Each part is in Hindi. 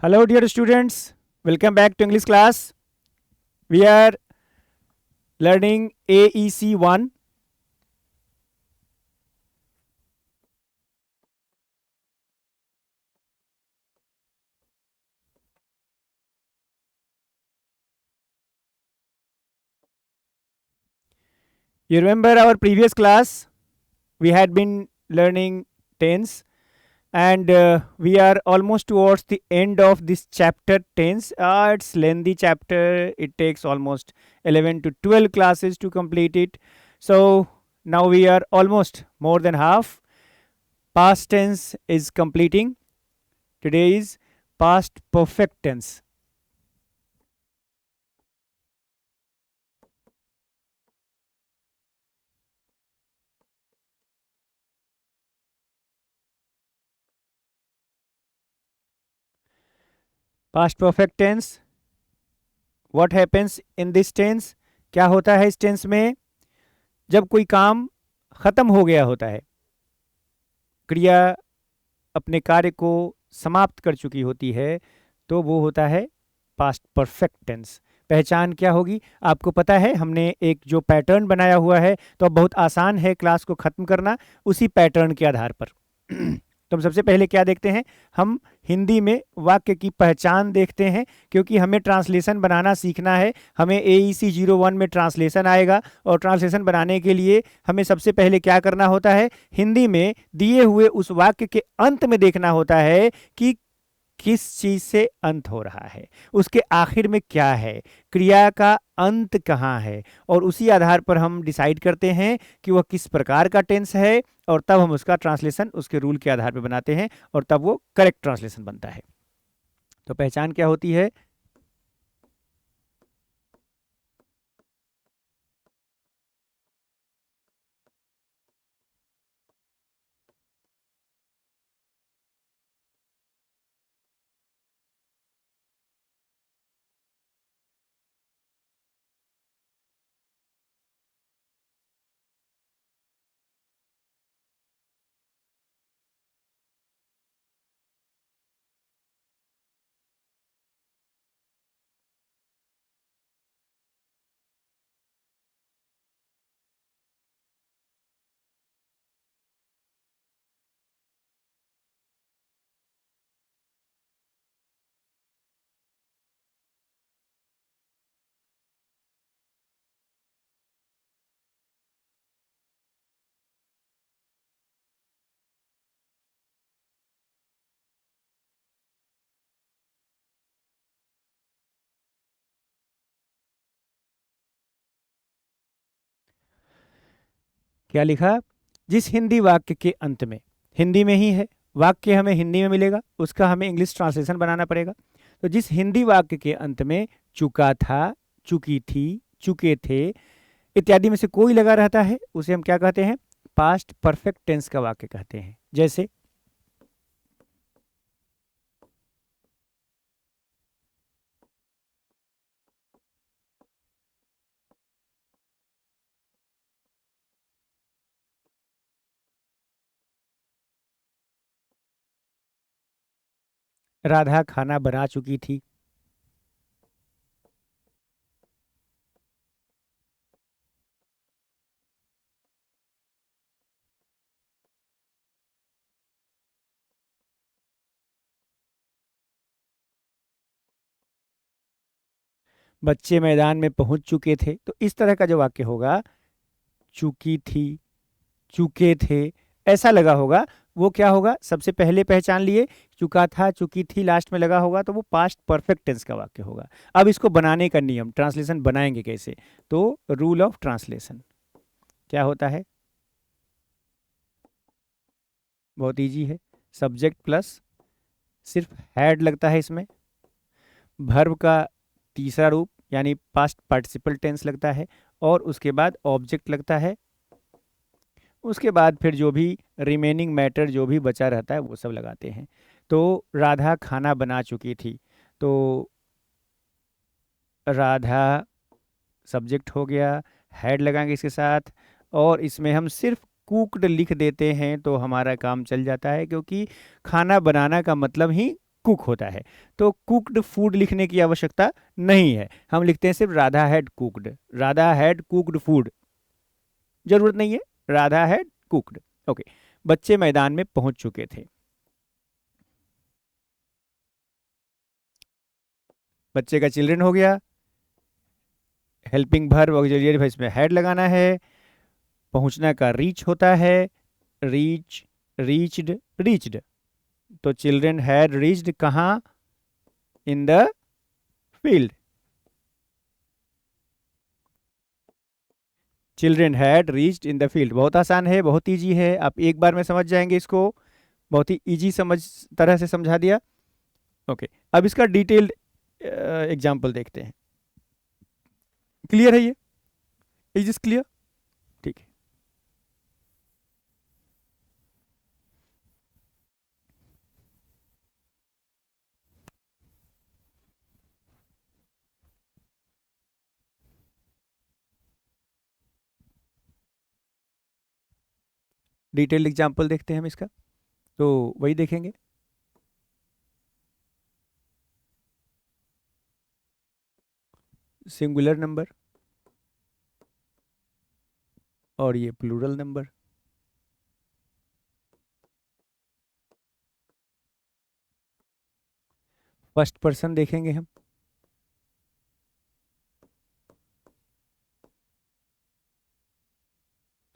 Hello, dear students. Welcome back to English class. We are learning AEC 1. You remember our previous class? We had been learning tense, and we are almost towards the end of this chapter tense. It's lengthy chapter. It takes almost 11 to 12 classes to complete it. So now we are almost more than half. Past tense is completing. Today is past perfect tense. Past perfect tense, what happens in this tense? क्या होता है इस टेंस में? जब कोई काम खत्म हो गया होता है, क्रिया अपने कार्य को समाप्त कर चुकी होती है, तो वो होता है पास्ट परफेक्ट टेंस। पहचान क्या होगी आपको पता है? हमने एक जो पैटर्न बनाया हुआ है, तो अब बहुत आसान है क्लास को ख़त्म करना उसी पैटर्न के आधार पर। तो हम सबसे पहले क्या देखते हैं? हम हिंदी में वाक्य की पहचान देखते हैं, क्योंकि हमें ट्रांसलेशन बनाना सीखना है। हमें AEC 01 में ट्रांसलेशन आएगा, और ट्रांसलेशन बनाने के लिए हमें सबसे पहले क्या करना होता है? हिंदी में दिए हुए उस वाक्य के अंत में देखना होता है कि किस चीज से अंत हो रहा है, उसके आखिर में क्या है, क्रिया का अंत कहाँ है, और उसी आधार पर हम डिसाइड करते हैं कि वह किस प्रकार का टेंस है, और तब हम उसका ट्रांसलेशन उसके रूल के आधार पर बनाते हैं, और तब वो करेक्ट ट्रांसलेशन बनता है। तो पहचान क्या होती है? क्या लिखा? जिस हिंदी वाक्य के अंत में, हिंदी में ही है वाक्य, हमें हिंदी में मिलेगा, उसका हमें इंग्लिश ट्रांसलेशन बनाना पड़ेगा। तो जिस हिंदी वाक्य के अंत में चुका था, चुकी थी, चुके थे इत्यादि में से कोई लगा रहता है, उसे हम क्या कहते हैं? पास्ट परफेक्ट टेंस का वाक्य कहते हैं। जैसे राधा खाना बना चुकी थी। बच्चे मैदान में पहुंच चुके थे। तो इस तरह का जो वाक्य होगा, चुकी थी, चुके थे, ऐसा लगा होगा, वो क्या होगा? सबसे पहले पहचान लिए, चुका था, चुकी थी लास्ट में लगा होगा, तो वो पास्ट परफेक्ट टेंस का वाक्य होगा। अब इसको बनाने का नियम, ट्रांसलेशन बनाएंगे कैसे? तो रूल ऑफ ट्रांसलेशन क्या होता है? बहुत इजी है। सब्जेक्ट प्लस सिर्फ हैड लगता है इसमें, वर्ब का तीसरा रूप यानी पास्ट पार्टिसिपल टेंस लगता है, और उसके बाद ऑब्जेक्ट लगता है। उसके बाद फिर जो भी रिमेनिंग मैटर जो भी बचा रहता है वो सब लगाते हैं। तो राधा खाना बना चुकी थी, तो राधा सब्जेक्ट हो गया, हेड लगाएंगे इसके साथ, और इसमें हम सिर्फ कुकड लिख देते हैं तो हमारा काम चल जाता है, क्योंकि खाना बनाना का मतलब ही कुक होता है। तो कुक्ड फूड लिखने की आवश्यकता नहीं है, हम लिखते हैं सिर्फ Radha had cooked, Radha had cooked food, जरूरत नहीं है, राधा हैड कुक्ड। ओके, बच्चे मैदान में पहुंच चुके थे। बच्चे का चिल्ड्रन हो गया, हेल्पिंग वर्ब ऑक्सिलरी वर्ब इसमें हैड लगाना है, पहुंचना का रीच होता है, रीच, रीच्ड, रीच्ड। तो चिल्ड्रन हैड रीच्ड कहाँ, in the field. Children had reached in the field, बहुत आसान है, बहुत ईजी है, आप एक बार में समझ जाएंगे इसको, बहुत ही ईजी समझ तरह से समझा दिया। ओके, अब इसका डिटेल्ड एग्जाम्पल देखते हैं। क्लियर है ये, इज दिस क्लियर? ठीक है, डिटेल्ड एग्जाम्पल देखते हैं हम इसका, तो वही देखेंगे। सिंगुलर नंबर और ये प्लूरल नंबर। फर्स्ट पर्सन देखेंगे हम,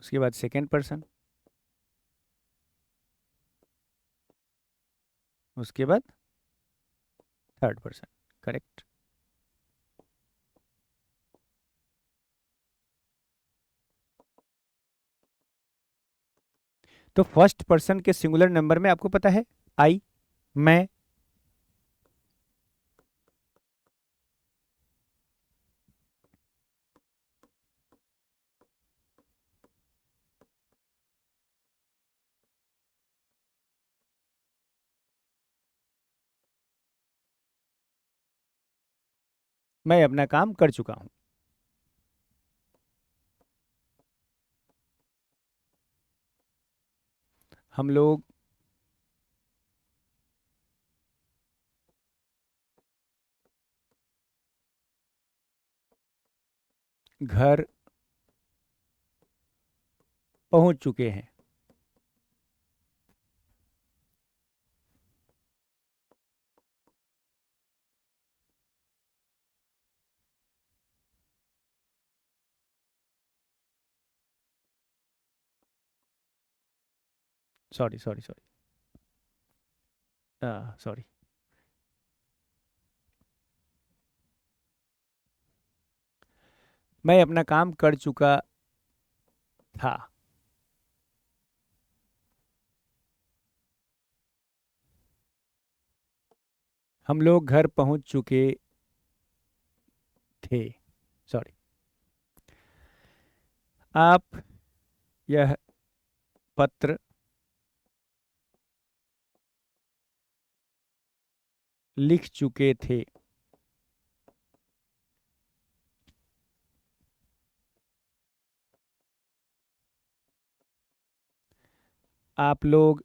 उसके बाद सेकेंड पर्सन, उसके बाद थर्ड पर्सन। करेक्ट। तो फर्स्ट पर्सन के सिंगुलर नंबर में आपको पता है आई, मैं, मैं अपना काम कर चुका हूं। हम लोग घर पहुंच चुके हैं। सॉरी सॉरी सॉरी, सॉरी, मैं अपना काम कर चुका था। हम लोग घर पहुंच चुके थे। सॉरी, आप यह पत्र लिख चुके थे। आप लोग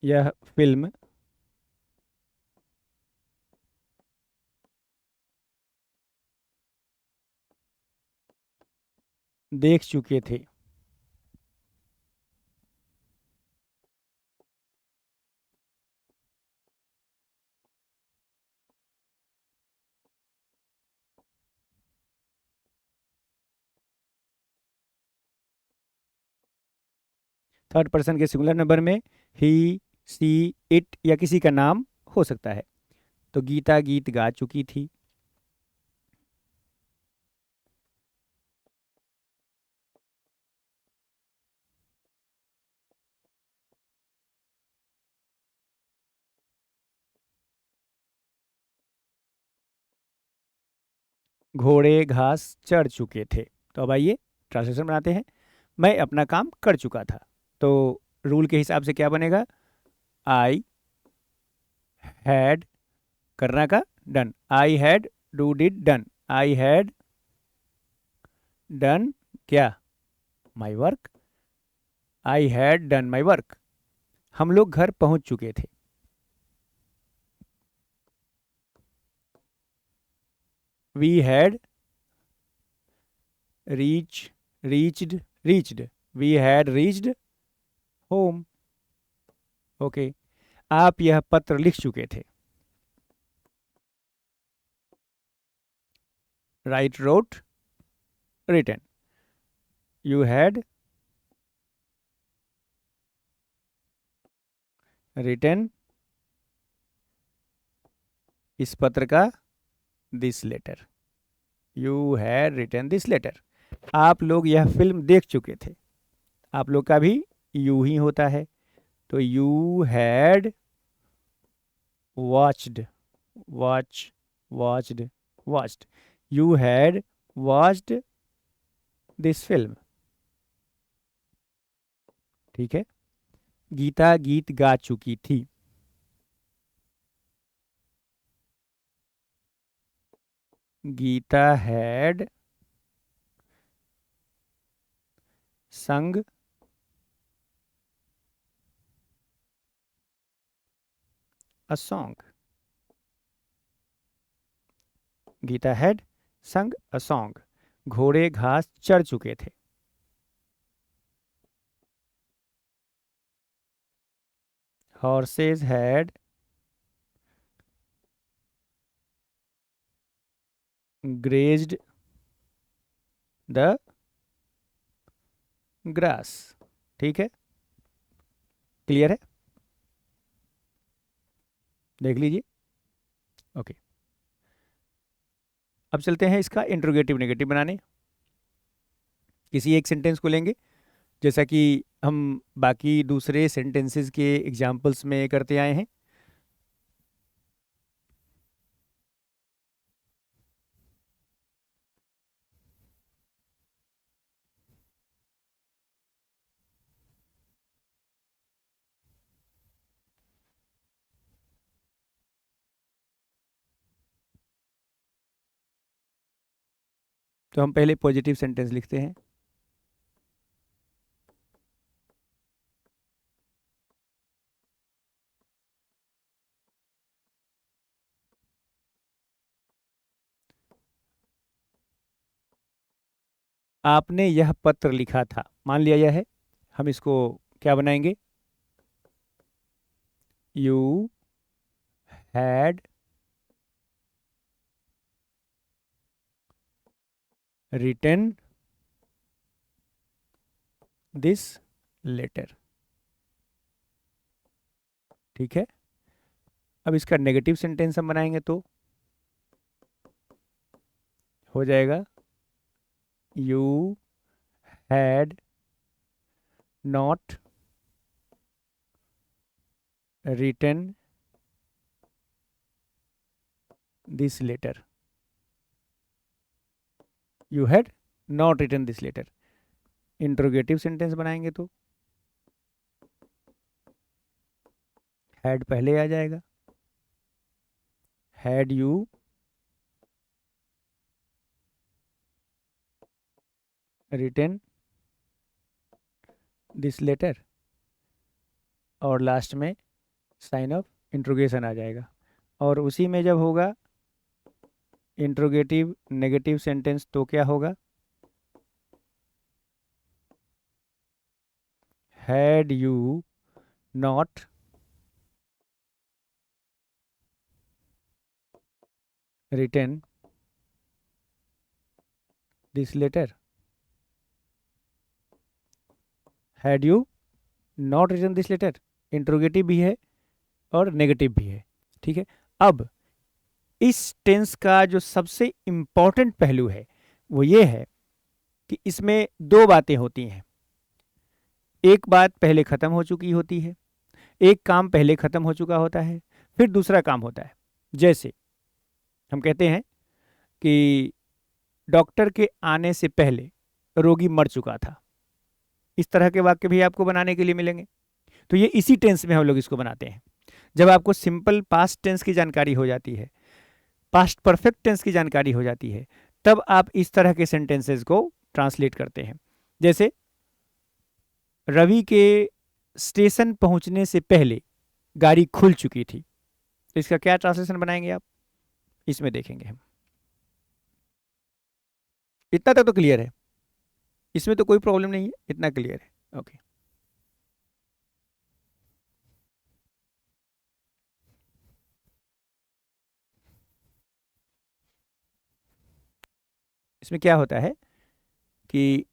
यह फिल्म देख चुके थे। थर्ड पर्सन के सिंगुलर नंबर में ही, सी, इट या किसी का नाम हो सकता है। तो गीता गीत गा चुकी थी। घोड़े घास चढ़ चुके थे। तो अब आइए ट्रांसलेशन बनाते हैं। मैं अपना काम कर चुका था, तो रूल के हिसाब से क्या बनेगा, आई हैड, करना का done, I had do did done, I had done क्या? My work. I had done my work. हम लोग घर पहुंच चुके थे। We had reached. We had reached home. Okay. आप यह पत्र लिख चुके थे। Write wrote written. You had written इस पत्र का this letter. You had written this letter. आप लोग यह फिल्म देख चुके थे। आप लोग का भी यू ही होता है, तो you had watched. Watched watched. You had watched this film. ठीक है। गीता गीत गा चुकी थी। गीता हैड संग अ सॉन्ग। गीता हैड संग अ सॉन्ग। घोड़े घास चढ़ चुके थे। Horse's had grazed the grass. ठीक है, क्लियर है? देख लीजिए। ओके, अब चलते हैं इसका इंट्रोगेटिव नेगेटिव बनाने। किसी एक सेंटेंस को लेंगे, जैसा कि हम बाकी दूसरे सेंटेंसेस के एग्जाम्पल्स में करते आए हैं। तो हम पहले पॉजिटिव सेंटेंस लिखते हैं। आपने यह पत्र लिखा था। मान लिया यह है, हम इसको क्या बनाएंगे? You had written this letter. ठीक है। अब इसका नेगेटिव सेंटेंस हम बनाएंगे तो हो जाएगा you had not written this letter. You had not written this letter. Interrogative sentence बनाएंगे तो हैड पहले आ जाएगा। Had you written this letter, और लास्ट में साइन ऑफ इंट्रोगेशन आ जाएगा। और उसी में जब होगा इंट्रोगेटिव नेगेटिव सेंटेंस तो क्या होगा? Had you not written this letter. Had you not written this letter interrogative भी है और नेगेटिव भी है। ठीक है। अब इस टेंस का जो सबसे इंपॉर्टेंट पहलू है वो ये है कि इसमें दो बातें होती हैं। एक बात पहले खत्म हो चुकी होती है, एक काम पहले खत्म हो चुका होता है, फिर दूसरा काम होता है। जैसे हम कहते हैं कि डॉक्टर के आने से पहले रोगी मर चुका था। इस तरह के वाक्य भी आपको बनाने के लिए मिलेंगे। तो ये इसी टेंस में हम लोग इसको बनाते हैं। जब आपको सिंपल पास्ट टेंस की जानकारी हो जाती है, पास्ट परफेक्ट टेंस की जानकारी हो जाती है, तब आप इस तरह के सेंटेंसेस को ट्रांसलेट करते हैं। जैसे रवि के स्टेशन पहुंचने से पहले गाड़ी खुल चुकी थी, तो इसका क्या ट्रांसलेशन बनाएंगे आप, इसमें देखेंगे हम। इतना तक तो क्लियर है, इसमें तो कोई प्रॉब्लम नहीं है, इतना क्लियर है। ओके, इसमें क्या होता है कि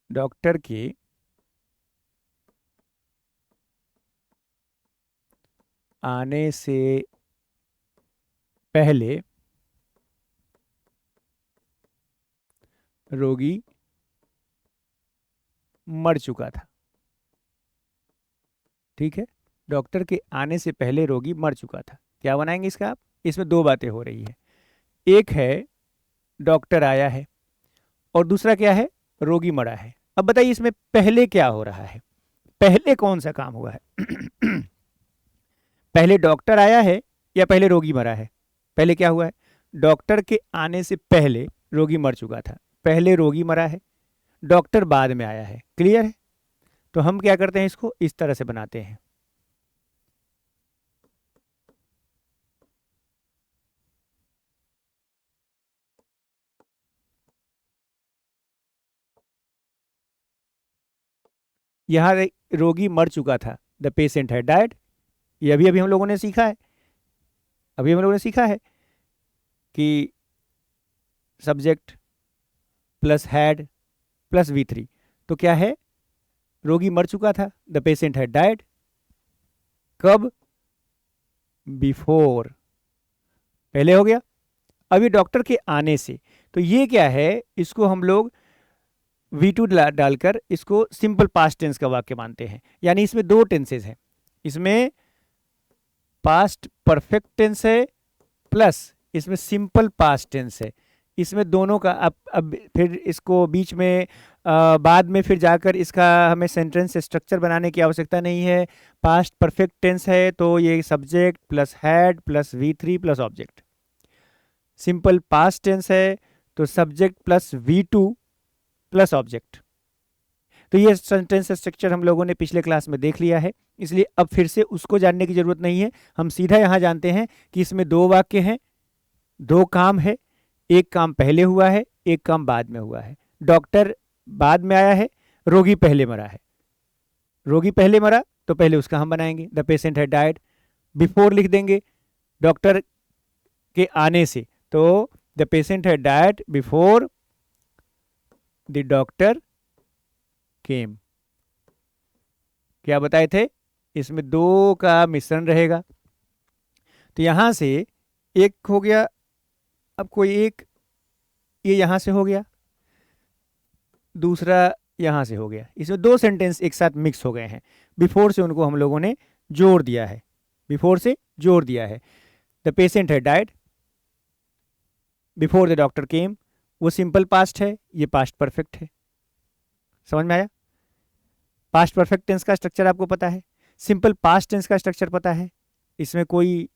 डॉक्टर के आने से पहले रोगी मर चुका था। ठीक है, डॉक्टर के आने से पहले रोगी मर चुका था। क्या बनाएंगे इसका आप, इसमें दो बातें हो रही है, एक है डॉक्टर आया है और दूसरा क्या है, रोगी मरा है। अब बताइए इसमें पहले क्या हो रहा है, पहले कौन सा काम हुआ है पहले डॉक्टर आया है या पहले रोगी मरा है? पहले क्या हुआ है, डॉक्टर के आने से पहले रोगी मर चुका था, पहले रोगी मरा है, डॉक्टर बाद में आया है। क्लियर है? तो हम क्या करते हैं, इसको इस तरह से बनाते हैं। यहां रोगी मर चुका था, द पेशेंट है डाइड। ये अभी अभी हम लोगों ने सीखा है, अभी हम लोगों ने सीखा है कि subject plus had plus V3, तो क्या है, रोगी मर चुका था, द पेशेंट है डाइड। कब, बिफोर, पहले हो गया। अभी डॉक्टर के आने से, तो ये क्या है, इसको हम लोग V2 डालकर इसको सिंपल पास्ट टेंस का वाक्य मानते हैं। यानी इसमें दो टेंसेज हैं, इसमें पास्ट परफेक्ट टेंस है प्लस इसमें सिंपल पास्ट टेंस है। इसमें दोनों का अब फिर इसको बीच में बाद में फिर जाकर इसका हमें सेंटेंस स्ट्रक्चर बनाने की आवश्यकता नहीं है। पास्ट परफेक्ट टेंस है तो ये subject plus had plus V3 plus object. Simple past tense है तो subject plus V2 plus object. तो ये सेंटेंस स्ट्रक्चर हम लोगों ने पिछले क्लास में देख लिया है, इसलिए अब फिर से उसको जानने की जरूरत नहीं है। हम सीधा यहाँ जानते हैं कि इसमें दो वाक्य हैं, दो काम है, एक काम पहले हुआ है, एक काम बाद में हुआ है। डॉक्टर बाद में आया है, रोगी पहले मरा है। रोगी पहले मरा तो पहले उसका हम बनाएंगे, द पेशेंट है डाइड। बिफोर लिख देंगे डॉक्टर के आने से, तो द पेशेंट है डाइड बिफोर द डॉक्टर केम। क्या बताए थे, इसमें दो का मिश्रण रहेगा। तो यहां से एक हो गया, अब कोई एक ये यहां से हो गया, दूसरा यहां से हो गया। इसमें दो सेंटेंस एक साथ मिक्स हो गए हैं, बिफोर से उनको हम लोगों ने जोड़ दिया है, बिफोर से जोड़ दिया है। द पेशेंट है डाइड बिफोर द डॉक्टर केम, वो सिंपल पास्ट है, ये पास्ट परफेक्ट है। समझ में आया? पास्ट परफेक्ट टेंस का स्ट्रक्चर आपको पता है, सिंपल पास्ट टेंस का स्ट्रक्चर पता है, इसमें कोई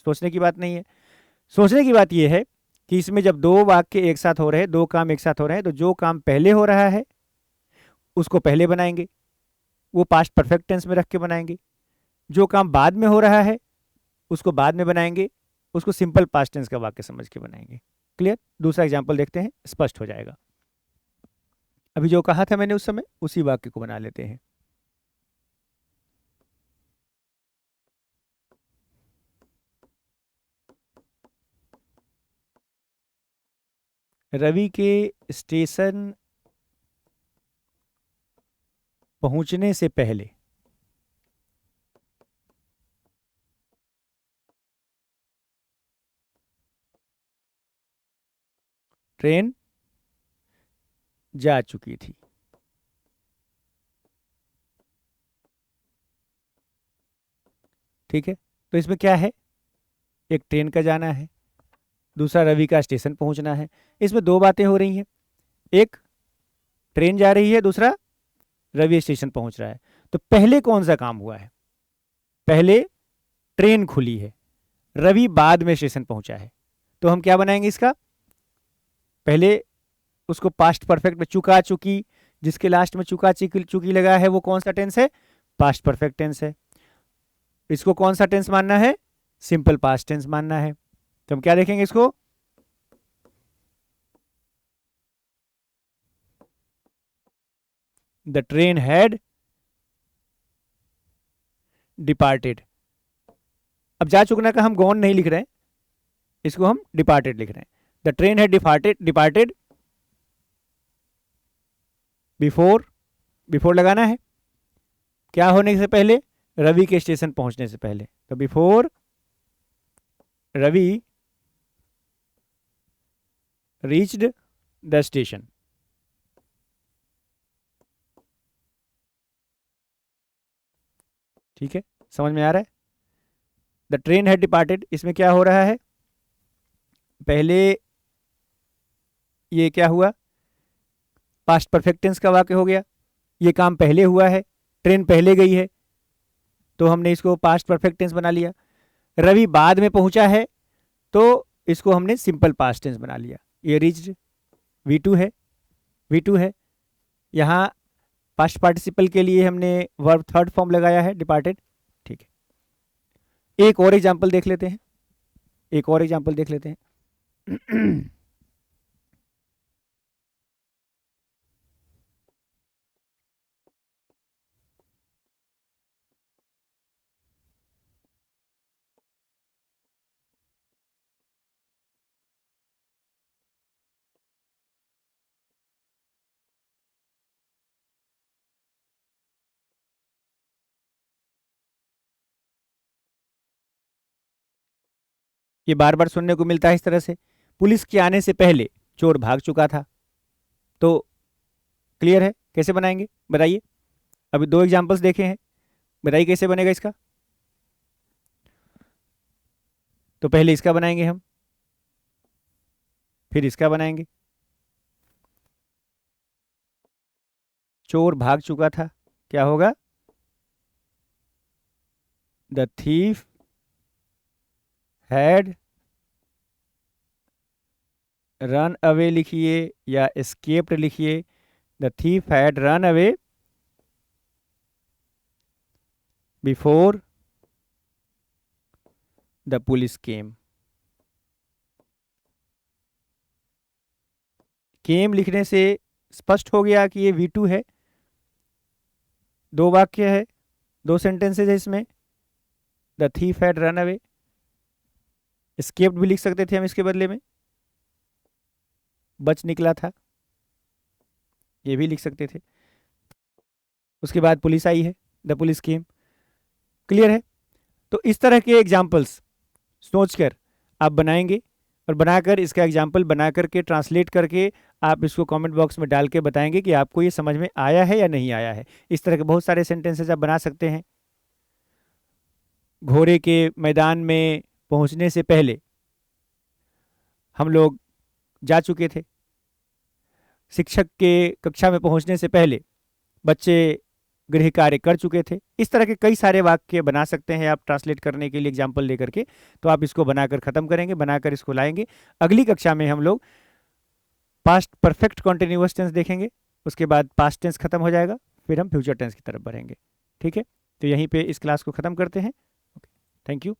सोचने की बात नहीं है। सोचने की बात यह है कि इसमें जब दो वाक्य एक साथ हो रहे हैं, दो काम एक साथ हो रहे हैं, तो जो काम पहले हो रहा है उसको पहले बनाएंगे, वो पास्ट परफेक्ट टेंस में रख के बनाएंगे। जो काम बाद में हो रहा है उसको बाद में बनाएंगे, उसको सिंपल पास्ट टेंस का वाक्य समझ के बनाएंगे। क्लियर? दूसरा एग्जाम्पल देखते हैं, स्पष्ट हो जाएगा। अभी जो कहा था मैंने उस समय उसी वाक्य को बना लेते हैं। रवि के स्टेशन पहुंचने से पहले ट्रेन जा चुकी थी। ठीक है, तो इसमें क्या है, एक ट्रेन का जाना है, दूसरा रवि का स्टेशन पहुंचना है। इसमें दो बातें हो रही हैं, एक ट्रेन जा रही है, दूसरा रवि स्टेशन पहुंच रहा है। तो पहले कौन सा काम हुआ है? पहले ट्रेन खुली है, रवि बाद में स्टेशन पहुंचा है। तो हम क्या बनाएंगे इसका? पहले उसको पास्ट परफेक्ट में चुका चुकी, जिसके लास्ट में चुका चुकी लगा है वो कौन सा टेंस है? पास्ट परफेक्ट टेंस है। इसको कौन सा टेंस मानना है? सिंपल पास्ट टेंस मानना है। तो हम क्या देखेंगे इसको? The train had departed. अब जा चुकना का हम गॉन नहीं लिख रहे हैं, इसको हम डिपार्टेड लिख रहे हैं। The train had departed before, before लगाना है क्या होने से पहले? रवि के स्टेशन पहुंचने से पहले। तो before Ravi reached the station. ठीक है, समझ में आ रहा है? द ट्रेन हैड डिपार्टेड, इसमें क्या हो रहा है? पहले ये क्या हुआ? पास्ट परफेक्ट टेंस का वाक्य हो गया, ये काम पहले हुआ है, ट्रेन पहले गई है, तो हमने इसको पास्ट परफेक्ट टेंस बना लिया। रवि बाद में पहुंचा है, तो इसको हमने सिंपल पास्ट टेंस बना लिया। ये रीच्ड V2 है, V2 है। यहाँ पास्ट पार्टिसिपल के लिए हमने वर्ब थर्ड फॉर्म लगाया है, डिपार्टेड। ठीक है, एक और एग्जांपल देख लेते हैं, एक और एग्जांपल देख लेते हैं। ये बार बार सुनने को मिलता है इस तरह से। पुलिस के आने से पहले चोर भाग चुका था। तो क्लियर है कैसे बनाएंगे? बताइए। अभी दो एग्जांपल्स देखे हैं, बताइए कैसे बनेगा इसका। तो पहले इसका बनाएंगे हम, फिर इसका बनाएंगे। चोर भाग चुका था, क्या होगा? The thief had run away लिखिए या एस्केप्ड लिखिए। The thief had run away before the police came. Came लिखने से स्पष्ट हो गया कि ये V2 है। दो वाक्य है, दो सेंटेंसेज है इसमें। The thief had run away, escaped भी लिख सकते थे हम इसके बदले में, बच निकला था, ये भी लिख सकते थे। उसके बाद पुलिस आई है, द पुलिस केम। क्लियर है? तो इस तरह के एग्जाम्पल्स सोचकर आप बनाएंगे, और बनाकर इसका एग्जाम्पल बना करके ट्रांसलेट करके आप इसको कमेंट बॉक्स में डाल के बताएंगे कि आपको ये समझ में आया है या नहीं आया है। इस तरह के बहुत सारे सेंटेंसेस आप बना सकते हैं। घोड़े के मैदान में पहुंचने से पहले हम लोग जा चुके थे। शिक्षक के कक्षा में पहुंचने से पहले बच्चे गृह कार्य कर चुके थे। इस तरह के कई सारे वाक्य बना सकते हैं आप ट्रांसलेट करने के लिए एग्जाम्पल लेकर के। तो आप इसको बनाकर खत्म करेंगे, बनाकर इसको लाएंगे। अगली कक्षा में हम लोग पास्ट परफेक्ट कॉन्टिन्यूअस टेंस देखेंगे, उसके बाद पास्ट टेंस खत्म हो जाएगा, फिर हम फ्यूचर टेंस की तरफ बढ़ेंगे। ठीक है, तो यहीं पे इस क्लास को खत्म करते हैं। Thank you.